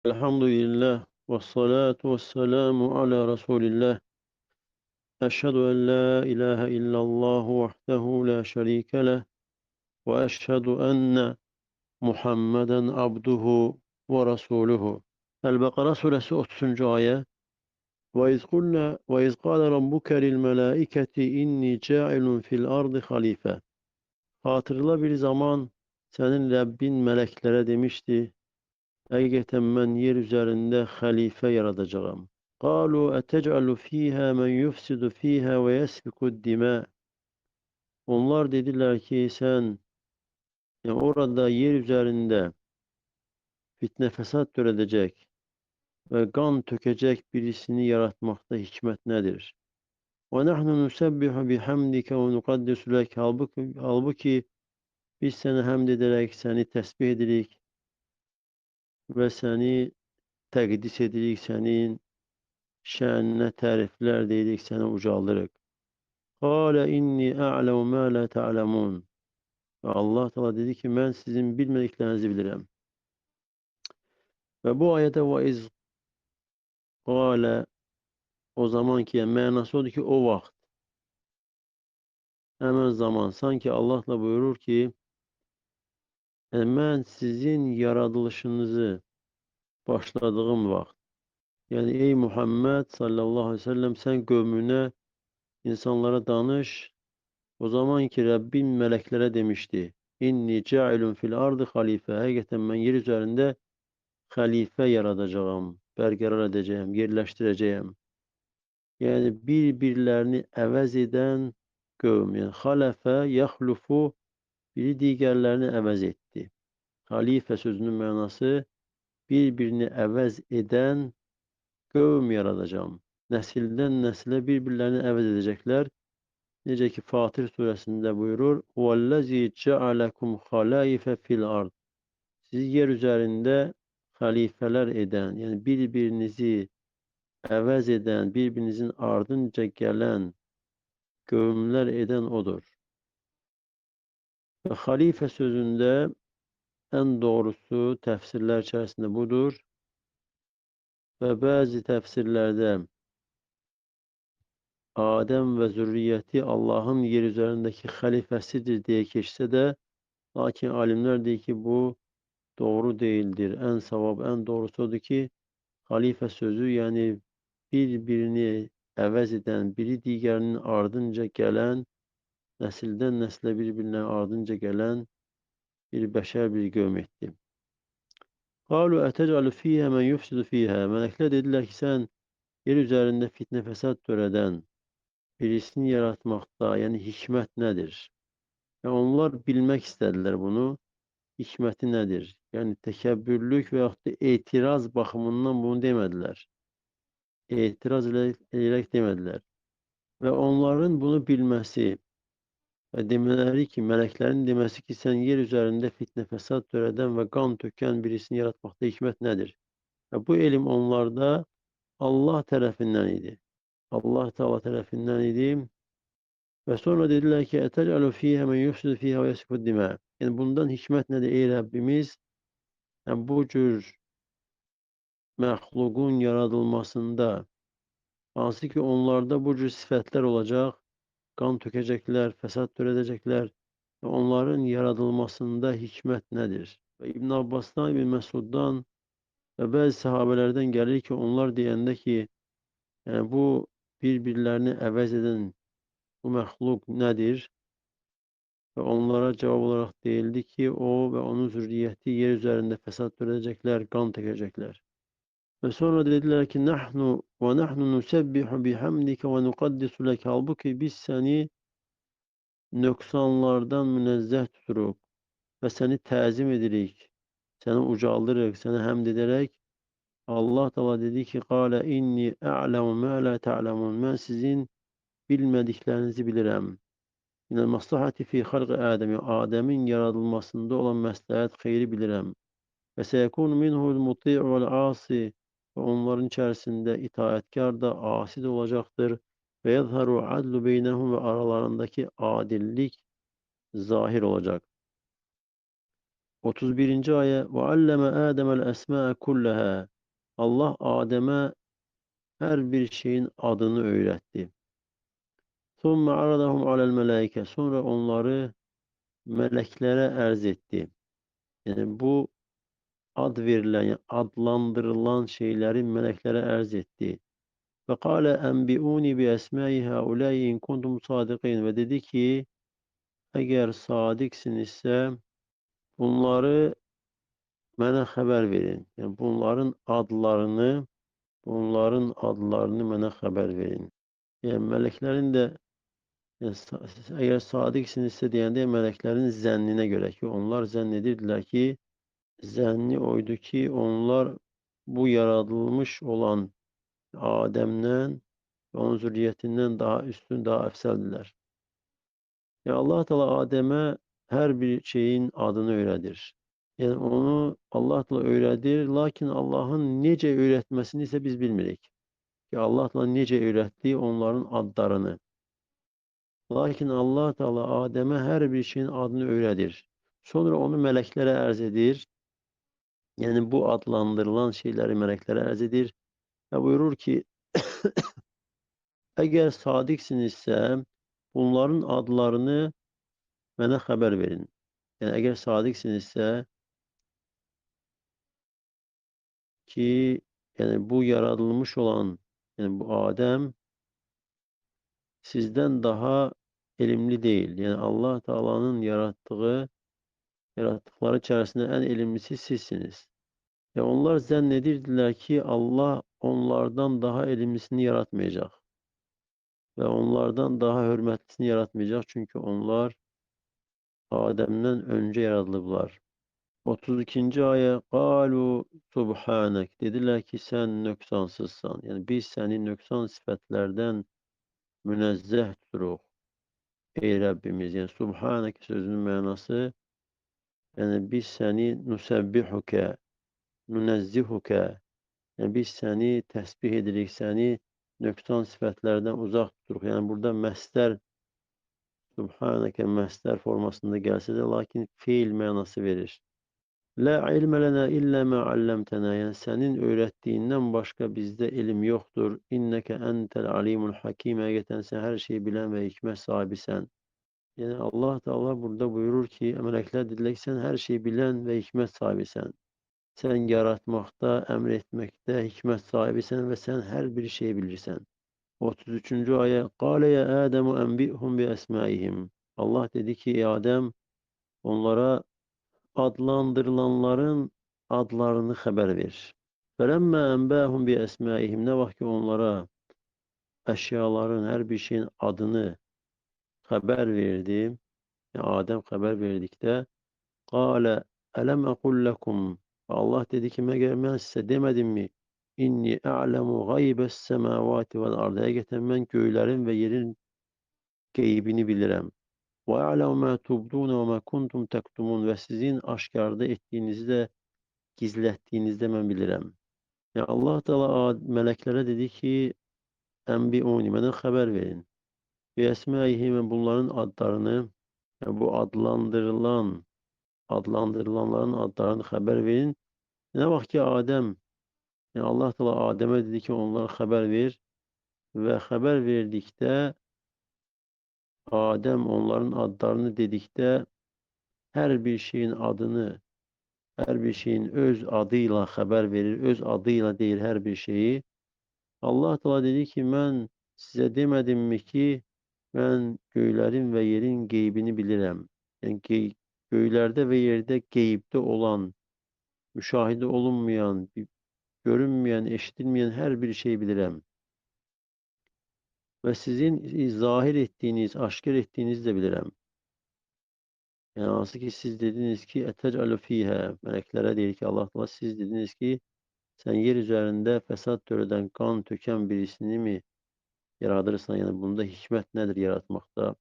Elhamdülillah ve salatu ve selamu ala Resulillah. Eşhedü en la ilahe illallah vahdehu la şerike leh ve eşhedü enne Muhammeden abduhu ve resuluhu. El-Bekara suresi 30. ayet. Ve iz kâle rabbuke lil melâiketi inni câilun fil ardı halife. Hatırla bir zaman senin Rabbin meleklere demişti: Hakikaten ben yer üzerinde halife yaratacağım. قالوا أتجعل فيها من يفسد فيها ويسفك الدماء. Onlar dediler ki sen orada yer üzerinde fitne fesat türetecek ve kan tökecek birisini yaratmakta hikmet nedir? وَنَحْنُ نُسَبِّحُ بِحَمْدِكَ وَنُقَدِّسُ لَكَ. Halbuki biz seni hamd ederek seni tesbih edirik ve seni tekdis edirik, senin şənine təriflər deyirik, səni ucaldırıq. Qalə inni a'lemu ma la ta'lemun. Və Allah Teala dedi ki, mən sizin bilmədiklərinizi bilirəm. Və bu ayədə və iz qalə, o zaman ki, mənası odur ki, o vaxt, həmən zaman, sanki Allah da buyurur ki, mən sizin yaradılışınızı başladığım vaxt, yəni ey Muhammed sallallahu aleyhi ve sellem, sən qövmünə, insanlara danış. O zaman ki Rabbim meleklere demişti: İnni cailun fil ardı halife. Hakikaten ben yer üzerinde halife yaratacağım, berqərar edeceğim, yerleştireceğim. Yani birbirlerini əvəz eden qövm. Yani halefe, yahlufu, biri diğerlerini əvəz etti. Halife sözünün mənası birbirini əvəz eden qövm yaratacağım. Nesilden nesile birbirlerini əvəz edecekler. Necə ki Fatır surəsində buyurur: "Vəllazi ca'alakum xalaife fil ard." Sizi yer üzərində xəlifələr edən, yəni bir-birinizi əvəz edən, bir-birinizin ardınca gələn qövmlər edən odur. Və xəlifə sözündə ən doğrusu təfsirlər içərisində budur. Və bəzi təfsirlərdə Adəm və zürriyyəti Allahın yer üzərindəki xəlifəsidir deyə keçsə də, lakin alimlər deyir ki, bu doğru değildir. En savab, en doğrusu odur ki, halife sözü yani birbirini əvəz eden, biri diğerinin ardınca gelen, nesilden nesile birbirine ardınca gelen bir beşer bir qövm etdi. Qalu ətec'alu fiyhə mən yufsidu fiyhə. Melekler dediler ki, sen yer üzerinde fitne fesat töreden birisini yaratmakta, yani hikmet nedir? Yani onlar bilmek istediler bunu. Hikmeti nedir? Yani tekebbürlük veyahut da itiraz bakımından bunu demediler. İtiraz ederek demediler. Ve onların bunu bilmesi ve demeleri ki, meleklerin demesi ki, sen yer üzerinde fitne fesat töreden ve kan töken birisini yaratmakta hikmet nedir? Ve bu ilim onlarda Allah tarafından idi. Allah Teala tarafından idi. Ve sonra dediler ki, etec'alu fîhâ men yufsidu fîhâ ve yesfikud dimâ. Yani bundan hikmet nedir ey Rabbimiz? Yani bu cür məxluqun yaradılmasında, hansı ki onlarda bu cür sifətlər olacaq, qan tökəcəklər, fəsad törədəcəklər və onların yaradılmasında hikmət nədir? Və İbn Abbasdan, İbn Məsuddan və bəzi sahabələrdən gəlir ki, onlar deyəndə ki, yəni bu bir-birlərini əvəz edən bu məxluq nədir? Və onlara cavab olaraq deyildi ki, o və onun zürriyyəti yer üzərində fəsad törədəcəklər, qan tökəcəklər. Ve sonra dediler ki nahnu nusebbihu bihamdike ve nukaddisu leke. Halbuki biz seni nöksanlardan münezzeh tuturuk ve seni tazim edirik. Seni ucaldırırıq, seni hamd ederek. Allah Teala dedi ki, "Qala inni a'lemu ma la ta'lemun." Ben sizin bilmediklerinizi bilirim. Minel maslahati fi halqi Adem. Adem'in yaratılmasında olan məsləhət xeyri bilirim. Ve seyekunu minhu'l muti'u vel asi. Ve onların içerisinde itaatkar da asi de olacaktır. Ve yezharu adlu beynehum, ve aralarındaki adillik zahir olacak. 31. ayet. Ve alleme Adem'el esma'e kullaha. Allah Adem'e her bir şeyin adını öğretti. ثُمَّ عَرَضَهُمْ عَلَى الْمَلَائِكَةِ Sonra onları meleklere erz etti. Yani bu ad verilen, yani adlandırılan şeyleri meleklere erz etti. Ve kâle enbi'ûni bi esmâi hâulâi in kuntum sâdikîn. Ve dedi ki, eğer sadiksinizse bunları bana haber verin. Yani bunların adlarını bana haber verin. Yani meleklerin de yani eğer sadiksinizse diyende meleklerin zennine göre ki onlar zannedirdiler ki zenni oydu ki onlar bu yaratılmış olan Adem'den ve onun zürriyetinden daha üstün, daha efseldiler. Ya Allah Teala Adem'e her bir şeyin adını öğretir. Yani onu Allah Teala öğretir. Lakin Allah'ın nece öğretmesini ise biz bilmirik. Ki Allah Teala nece öğrettiği onların adlarını. Lakin Allah Teala Adem'e her bir şeyin adını öğretir. Sonra onu meleklere erz edir. Yani bu adlandırılan şeyleri meleklere erz edir. Ve buyurur ki eğer sadiksinizse bunların adlarını bana haber verin. Yani eğer sadiksinizse ki yani bu yaratılmış olan yani bu Adem sizden daha elimli değil. Yani Allah Teala'nın yarattıkları içerisinde en elimlisi sizsiniz. Ya onlar zannedirdiler ki Allah onlardan daha elimlisini yaratmayacak ve onlardan daha hürmetlisini yaratmayacak çünkü onlar Adem'den önce yaratıldılar. 32. ayet Kalu subhanek dediler ki sen nöksansızsan. Yani biz seni nöksan sıfatlerden münezzeh tuturuk. Ey Rabbimiz yani subhanek sözünün manası yani biz seni nusebbihuke nunezzihuke yani biz seni tesbih edirik, seni nöksan sıfatlerden uzak tuturuk. Yani burada mesler subhaneke mesler formasında gelse de lakin fiil manası verir. La ilme lena illa ma allamtena. Yani senin öğrettiğinden başka bizde ilim yoktur. İnneke entel alimul hakim. Gerçekten sen her şeyi bilen ve hikmet sahibisin. Yani Allah Teala burada buyurur ki melekler dediler ki sen her şeyi bilen ve hikmet sahibisin. Sen yaratmakta, emretmekte hikmet sahibisin ve sen her bir şeyi bilirsen. 33. ayet Kâle ya Ademu enbi'hum bi esmaihim. Allah dedi ki ey Adem onlara adlandırılanların adlarını haber ver. فَلَمَّا أَنْبَاهُمْ بِأَسْمَائِهِمْ Ne vakit onlara eşyaların her bir şeyin adını haber verdi. Yani Adem haber verdikte قَالَ أَلَمْ أَقُلْ لَكُمْ Allah dedi ki meğer ben size demedim mi? İnni a'lemu gaybes semavati vel ardı. Gerçekten ben göğlerin ve yerin geybini bilirim. Ve a'lemu ma tubdun ve ma kuntum tektumun ve sizin aşkarda ettiğinizi de gizlettiğinizde ben bilirim. Ya Allah Teala meleklere dedi ki enbi'uni bana haber verin. Ve esmaihim bunların adlarını yani bu adlandırılanların adlarını haber verin. Ne vakit ki Adem yani Allah Teala Adem'e dedi ki onlara haber ver ve haber verdikte Adem onların adlarını dedikte her bir şeyin adını her bir şeyin öz adıyla haber verir. Öz adıyla değil her bir şeyi. Allah Teala dedi ki ben size demedim mi ki ben göylerin ve yerin geybini bilirim. Yani göylerde ve yerde geyipte olan, müşahede olunmayan, görünmeyen, eşitilmeyen her bir şeyi bilirim. Ve sizin zahir ettiğiniz, aşkar ettiğinizi de bilirim. Yani nasıl ki siz dediniz ki etec'alu fiha meleklere değil ki Allah Teala siz dediniz ki sen yer üzerinde fesat töreden kan töken birisini mi yaratırsan yani bunda hikmet nedir yaratmakta?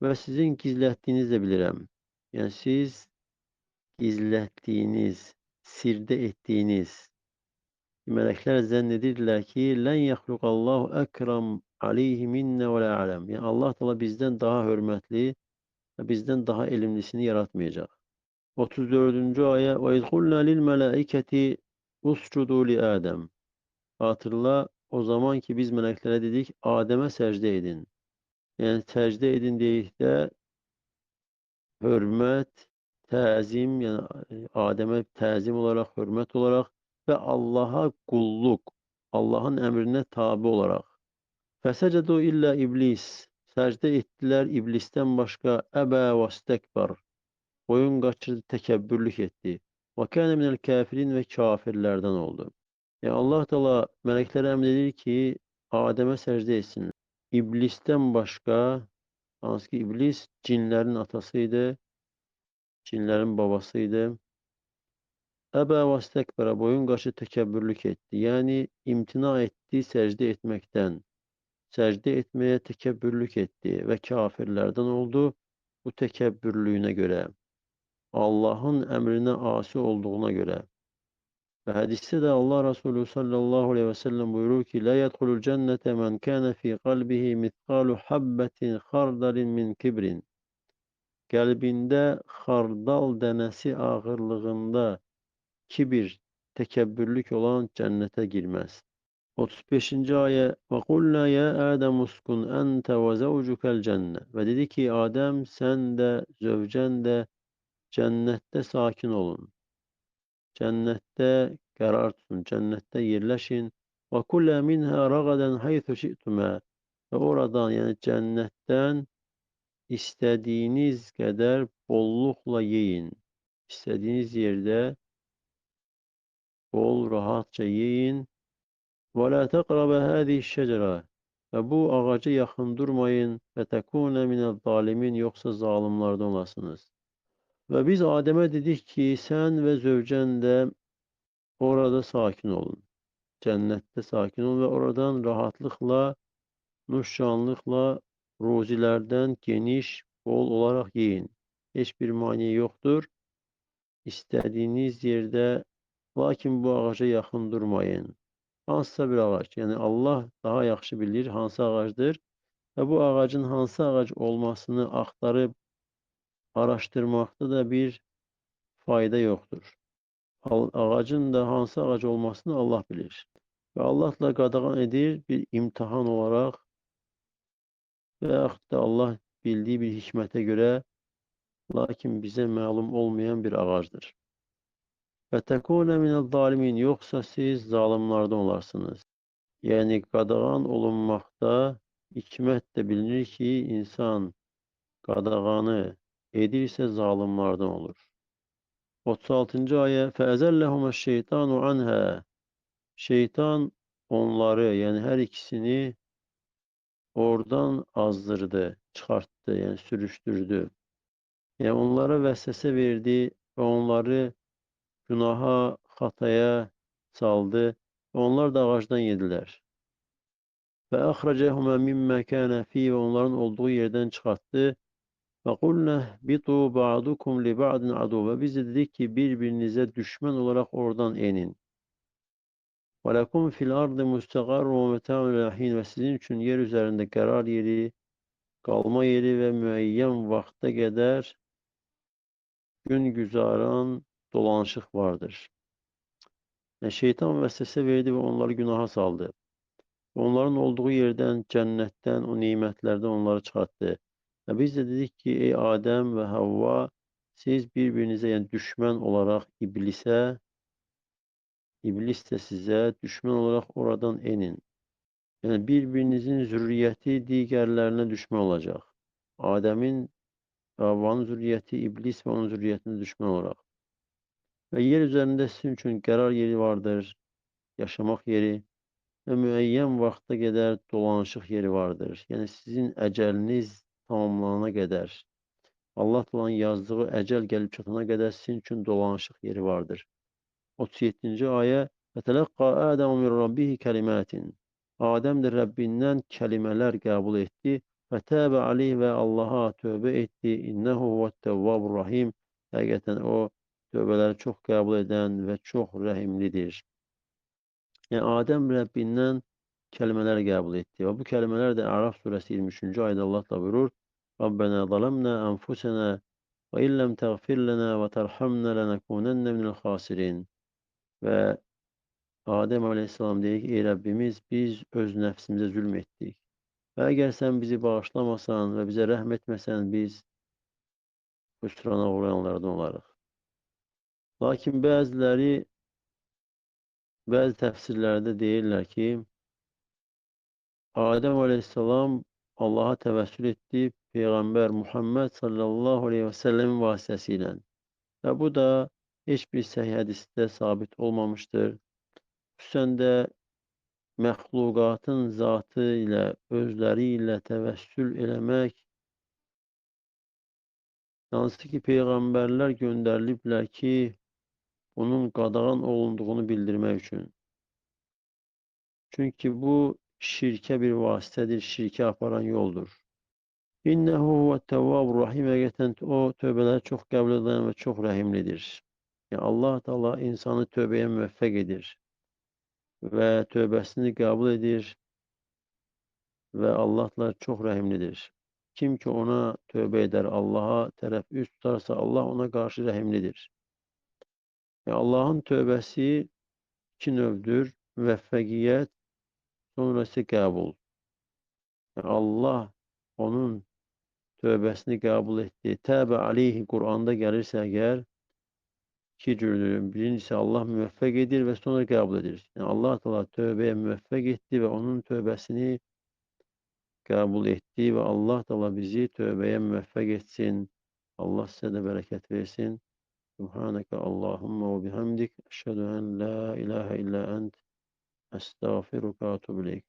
Ve sizin gizlettiğinizi de bilirim. Yani siz gizlettiğiniz, sirde ettiğiniz melekler zannedirler ki len yahlukallahu ekram aleyhi minne ve la alem. Yani Allah Teala bizden daha hürmetli ve bizden daha elimlisini yaratmayacak. 34. ayet ve izkulna lil melaiketi Uscudu li Adem. Hatırla o zaman ki biz meleklere dedik Adem'e secde edin. Yani secde edin deyikdə hürmet, təzim, yani Adem'e təzim olarak, hürmet olarak ve Allah'a kulluk, Allah'ın emrine tabi olarak. Fesecedu illa iblis. Secde ettiler iblisten başka ebe ve istekber. Boyun kaçırdı, tekebbürlük etti. Ve kâne minel kafirin ve kafirlerden oldu. Ya Allah Teala meleklere emredir ki Adem'e secde etsinler. İblisten başka, hansı ki iblis cinlerin atasıydı, cinlerin babasıydı. Ebe ve istekbere boyun kaçı tekebbürlük etti. Yani imtina etti secde etmekten. Secde etmeye tekebbürlük etti ve kafirlerden oldu bu tekebbürlüğüne göre. Allah'ın emrine asi olduğuna göre. Ve hadiste de Allah Resulü sallallahu aleyhi ve sellem buyurur ki la yedhulul cennete men kana fi kalbihi mitkalu habbetin khardalin min kibrin. Kalbinde hardal denesi ağırlığında kibir, tekebbürlük olan cennete girmez. 35. ayet ve kulna ya Adem uskun ente ve zevcukel cennet. Ve dedi ki Adem sen de zövcen de cennette sakin olun. Cennette karar tutun, cennette yerleşin. Ve kula minha ragaden haythu şi'tuma. Ve oradan yani cennetten istediğiniz kadar bollukla yiyin. İstediğiniz yerde bol rahatça yiyin. Ve la teqrabe hâzihi şecere. Ve bu ağaca yakın durmayın. Ve tekûne minel zalimin yoksa zalimlerden olasınız. Ve biz Adem'e dedik ki sen ve zövcen de orada sakin olun. Cennette sakin olun ve oradan rahatlıkla, nuşşanlıkla ruzilerden geniş, bol olarak yiyin. Hiçbir mani yoktur. İstediğiniz yerde lakin bu ağaca yakın durmayın. Hansısa bir ağaç. Yani Allah daha yaxşı bilir hansı ağacdır ve bu ağacın hansı ağac olmasını aktarıp araştırmakta da bir fayda yoktur. Ağacın da hansı ağac olmasını Allah bilir. Ve Allah'la qadağan edir bir imtihan olarak ve yaxud da Allah bildiği bir hikmete göre lakin bize malum olmayan bir ağacdır. Ve tekune minel zalimin yoksa siz zalimlerden olarsınız. Yani qadağan olunmakta hikmet de bilinir ki insan qadağanı edirse zalimlerden olur. 36. ayet فَاَزَلَّهُمَ الشَّيْطَانُ عَنْهَا. Şeytan onları yani her ikisini oradan azdırdı, çıkarttı yani sürüştürdü. Yani onlara vesvese verdi ve onları günaha, hataya saldı. Ve onlar da ağaçtan yediler. Ve ahracehuma mimma kana fi ve onların olduğu yerden çıkarttı. Ve kulna bitu ba'dukum li ba'din adu ve biz de dedik ki birbirinize düşman olarak oradan enin. Ve lekum fil ardı mustagarru ve meta'un ilahin ve sizin için yer üzerinde karar yeri, kalma yeri ve müeyyen vakte kadar gün güzaran dolanışık vardır. Yani şeytan vesvese verdi ve onları günaha saldı. Onların olduğu yerden, cennetten, o nimetlerden onları çıkarttı. Ve biz de dedik ki ey Adem ve Havva siz birbirinize yani düşman olarak iblis de size düşman olarak oradan enin. Yani birbirinizin zürriyeti diğerlerine düşman olacak. Adem'in Havva'nın zürriyeti iblis ve onun zürriyetine düşman olarak. Ve yer üzerinde sizin için karar yeri vardır, yaşamak yeri ve müeyyen vakte kadar dolanışık yeri vardır. Yani sizin eceliniz tamamlanana kadar, Allah Teala'nın yazdığı ecel gelip çatana kadar sizin için dolanışık yeri vardır. 37. ayet فَتَلَقَّى آدَمُ مِنْ رَبِّهِ kelimatin. Adem de Rabbinden kelimeler kabul etti. فَتَابَ عَلَيْهِ ve Allah'a tövbe etti. İnnehu huve't-tevvabur rahim. Hakikaten o tövbeleri çok kabul eden ve çok rahimlidir. Yani Adem Rabbinden kelimeler kabul etti. Ve bu kelimeler de Araf suresi 23. ayette Allah da buyurur. Rabbena zalemna enfusena ve illem teğfir lena ve terhamna lenekunenne minel khasirin. Ve Adem Aleyhisselam deyir ki, ey Rəbbimiz, biz öz nəfsimizə zülm etdik. Və əgər sən bizi bağışlamasan və bizə rəhm etməsən, biz hüsrana uğrayanlardan olarıq. Lakin bəzi təfsirlərdə deyirlər ki, Adəm Aleyhisselam Allaha təvəssül etdi Peyğəmbər Muhammed sallallahu aleyhi və səlləmin vasitəsilə. Və bu da heç bir səhih hədisdə sabit olmamışdır. Xüsusən də məxluqatın zatı ilə, özləri ilə təvəssül eləmək, hansı ki, Peyğəmbərlər göndəriliblər ki, bunun qadağan olunduğunu bildirmək üçün. Çünki bu şirkə bir vasitədir, şirkə aparan yoldur. İnnehu huve't-tevvabur rahim. Həqiqətən o tövbələri çox qəbul edən və çox rəhimlidir. Yəni Allah Teala insanı tövbəyə müvəffəq edir və tövbəsini qəbul edir və Allah Teala çox rəhimlidir. Kim ki ona tövbə edər, Allaha tərəf üz tutarsa, Allah ona qarşı rəhimlidir. Yəni Allahın tövbəsi iki növdür: müvəffəqiyyət, sonra isə qəbul. Yəni Allah onun tövbəsini qəbul etdi. Təbə aleyhi Quranda gəlirsə əgər, iki cürdür. Birincisi Allah müvəffəq edir və sonra qəbul edir. Yəni Allah Teala tövbəyə müvəffəq etdi və onun tövbəsini qəbul etdi və Allah Teala bizi tövbəyə müvəffəq etsin. Allah sizə də bərəkət versin. Subhanəkə Allahumma və bihamdik. Əşhədü ən la ilahə illə ənt. Əstəğfiruka və etûbü ileyk.